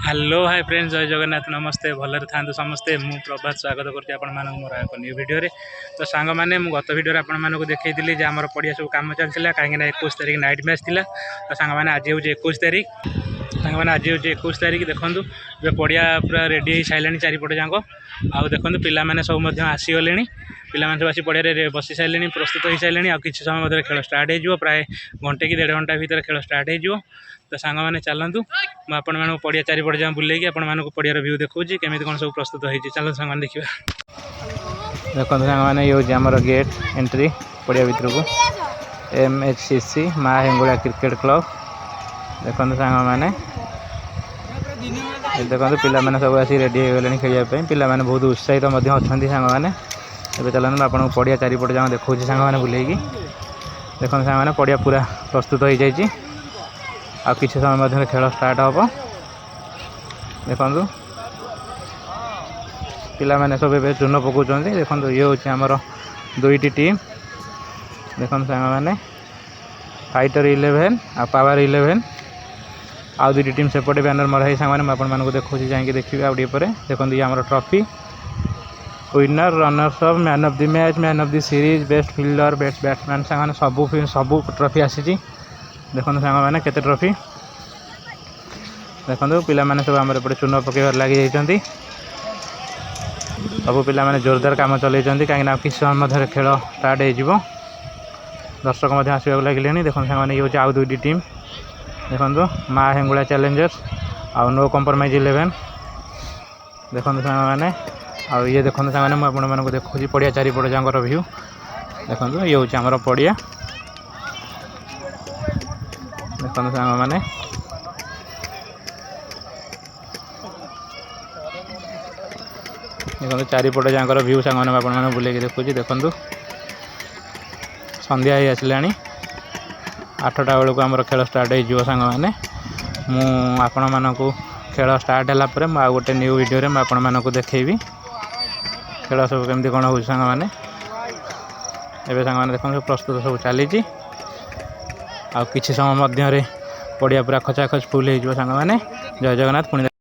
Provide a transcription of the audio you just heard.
Hello hi friends, जय जगन्नाथ, नमस्ते। भलरे था समस्ते। मु प्रभात स्वागत करुँच आप मोर एक न्यू वीडियो रे। तो सांग मैंने गत वीडियो आपको देखी आम पड़िया सब कम चलता कहीं 21 तारिख नाइट मैच था। तो सांग मैंने आज हूँ 21 तारिख। सांग मैंने आज हूँ 21 तारिख। देखो पड़िया पूरा रेडी हो सारे चारिपट जाक। आउ देखो पाने सब आसीगले। पिला सब आसी पड़िया बसी सारे, प्रस्तुत हो सारे। आ किसी समय खेल स्टार्ट हो प्राय घंटे कि 1.5 घंटा भर खेल स्टार्ट हो। तो सांग मैंने चलतु मुझे पड़िया चारिपट जहाँ बुलेगी आपको पड़ियार व्यू देखा केमी कौन सब प्रस्तुत होती। चलो सांग मैंने देखा। देखो सांग मैंने ये हूँ आमर गेट एंट्री पड़िया भितर को MHCC माँ हेंगुला क्रिकेट क्लब। देखो सांग मैंने देखो पिला सब आसी रेडी हो गले खेलने। पिला बहुत उत्साहित अच्छा सांग मैंने। ଏବେ चलते आपको पड़िया चारिपट जहाँ देखा सांग मैंने बुलेगी। देखो सांग मैंने पड़िया पूरा प्रस्तुत हो जाए। आ किसी समय मध्य खेल स्टार्ट हम। देखो पिला सब ए चून पकाउं। देखो ये हूँ आमर दुईटी टीम। देखो सांग मैंने फाइटर 11 आ पावर 11 आउ दुईटी टीम सेपटे बैनर मराई सांग मैंने आपको देखा जाकि देखिए आउ टे। देखो ये आमर trophy winner runners of man of the match man of the series best fielder best batsman सांग सब ट्रॉफी आसी। देखो सांग मैंने केते ट्रॉफी। देखो पिला सब आम एपटे चून पकड़ लगी जाती। सब पिला जोरदार काम चल कहीं किसी समय खेल स्टार्ट हो। दर्शक आसवाक लगे। देखो सांग मैंने ये आउ दुईटी टीम। देखो माँ हेंगुला चैलेंजर्स आउ नो कम्प्रोमाइज 11। देखो सांग मैंने आउ ये देखो सांग मैंने मुझे देखा पड़िया चारिपट जहाँ व्यू। देखो ये हूँ आमर पड़िया। देखो सांग मैंने देखो चारिपट जहाँ व्यू सांग मैंने बुले देखुँ। देखो संध्या ही आसला 8टा बेलू आम खेल स्टार्ट हो सांग मैंने। मुझे खेल स्टार्ट है आ गोटे न्यू वीडियो में आपको देखी खेल सब केमती कौन हो सांग मैंने। एवं सांग मैंने देखो प्रस्तुत सब चली। आ किसी समय पड़िया पूरा खचाखच फुल हो सांग मैंने। जय जगन्नाथ। पुणी